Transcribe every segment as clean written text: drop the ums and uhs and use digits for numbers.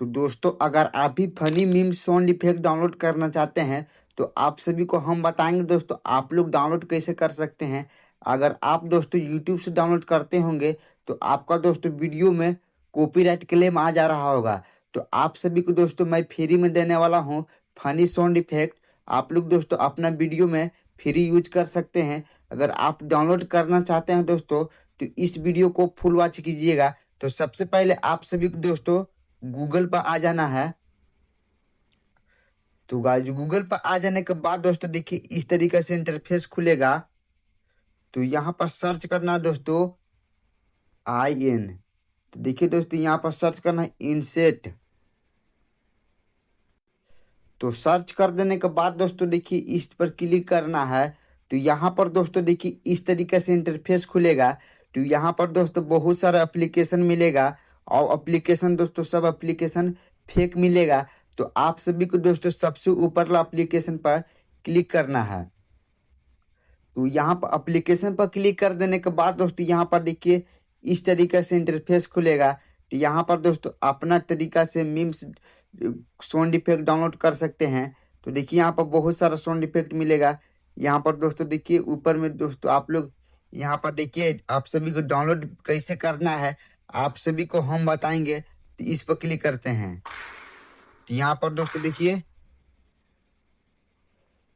तो दोस्तों अगर आप भी funny meme sound effect download करना चाहते हैं तो आप सभी को हम बताएंगे दोस्तों आप लोग डाउनलोड कैसे कर सकते हैं। अगर आप दोस्तों यूट्यूब से डाउनलोड करते होंगे तो आपका दोस्तों वीडियो में कॉपीराइट क्लेम आ जा रहा होगा। तो आप सभी को दोस्तों मैं फ्री में देने वाला हूँ फनी साउंड इफेक्ट। आप लोग दोस्तों अपना वीडियो में फ्री यूज कर सकते हैं। अगर आप डाउनलोड करना चाहते हैं दोस्तों तो इस वीडियो को फुल वॉच कीजिएगा। तो सबसे पहले आप सभी को दोस्तों गूगल पर आ जाना है। तो गाइस गूगल पर आ जाने के बाद दोस्तों देखिए इस तरीके से इंटरफेस खुलेगा। तो यहाँ पर सर्च करना है दोस्तों IN। तो देखिए दोस्तों यहाँ पर सर्च करना है इनसेट। तो सर्च कर देने के बाद दोस्तों देखिए इस पर क्लिक करना है। तो यहाँ पर दोस्तों देखिए इस तरीके से इंटरफेस खुलेगा। तो यहाँ पर दोस्तों बहुत सारा एप्लीकेशन मिलेगा और एप्लीकेशन दोस्तों सब एप्लीकेशन फेक मिलेगा। तो आप सभी को दोस्तों सबसे ऊपर वाला एप्लीकेशन पर क्लिक करना है। तो यहाँ पर एप्लीकेशन पर क्लिक कर देने के बाद दोस्तों यहाँ पर देखिए इस तरीके से इंटरफेस खुलेगा। तो यहाँ पर दोस्तों अपना तरीका से मीम्स साउंड इफेक्ट डाउनलोड कर सकते हैं। तो देखिए यहाँ पर बहुत सारा साउंड इफेक्ट मिलेगा। यहाँ पर दोस्तों देखिए ऊपर में दोस्तों आप लोग यहाँ पर देखिए आप सभी को डाउनलोड कैसे करना है आप सभी को हम बताएंगे। तो इस पर क्लिक करते हैं। तो यहाँ पर दोस्तों देखिए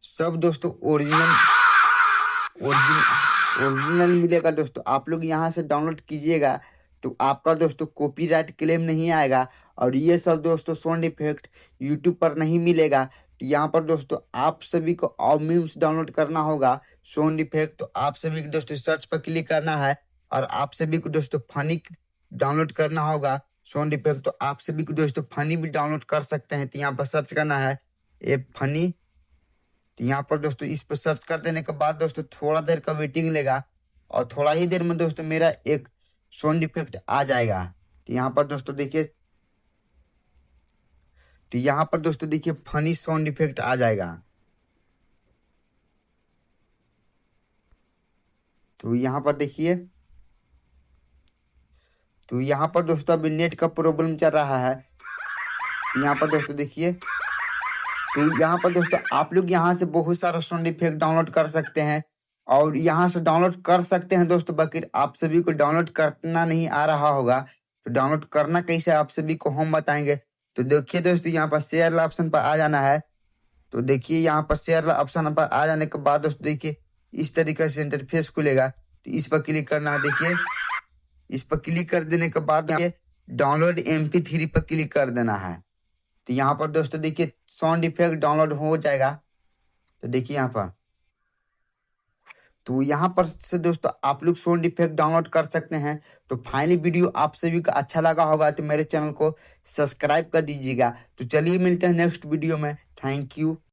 सब दोस्तों ओरिजिनल मिलेगा। दोस्तों आप लोग यहाँ से डाउनलोड कीजिएगा तो आपका दोस्तों कॉपीराइट क्लेम नहीं आएगा। और ये सब दोस्तों साउंड इफेक्ट यूट्यूब पर नहीं मिलेगा। तो यहाँ पर दोस्तों आप सभी को और मीम्स डाउनलोड करना होगा साउंड इफेक्ट। तो आप सभी को दोस्तों सर्च पर क्लिक करना है और आप सभी को दोस्तों फनी डाउनलोड करना होगा साउंड इफेक्ट। तो आप सभी को दोस्तों फनी भी डाउनलोड कर सकते हैं। तो यहाँ पर सर्च करना है ए फनी। तो यहाँ पर दोस्तों इस पर सर्च कर देने के बाद दोस्तों थोड़ा देर का वेटिंग लेगा और थोड़ा ही देर में दोस्तों मेरा एक साउंड इफेक्ट आ जाएगा। तो यहाँ पर दोस्तों देखिए तो यहाँ पर दोस्तों देखिए फनी साउंड इफेक्ट आ जाएगा। तो यहाँ पर देखिए तो यहाँ पर दोस्तों अभी नेट का प्रॉब्लम चल रहा है। यहाँ पर दोस्तों देखिए तो यहाँ पर दोस्तों आप लोग यहाँ से बहुत सारा साउंड इफेक्ट डाउनलोड कर सकते हैं और यहाँ से डाउनलोड कर सकते हैं दोस्तों। बाकी आप सभी को डाउनलोड करना नहीं आ रहा होगा। तो डाउनलोड करना कैसे आप सभी को हम बताएंगे। तो देखिए दोस्तों यहाँ पर शेयर वाला ऑप्शन पर आ जाना है। तो देखिए यहाँ पर शेयर वाला ऑप्शन पर आ जाने के बाद दोस्तों देखिए इस तरीके से इंटरफेस खुलेगा। तो इस पर क्लिक करना है। देखिए इस पर क्लिक कर देने के बाद डाउनलोड MP3 पर क्लिक कर देना है। तो यहाँ पर दोस्तों देखिए साउंड इफेक्ट डाउनलोड हो जाएगा। तो देखिए यहाँ पर तो यहाँ पर से दोस्तों आप लोग साउंड इफेक्ट डाउनलोड कर सकते हैं। तो फाइनली वीडियो आप सभी को अच्छा लगा होगा तो मेरे चैनल को सब्सक्राइब कर दीजिएगा। तो चलिए मिलते हैं नेक्स्ट वीडियो में। Thank you.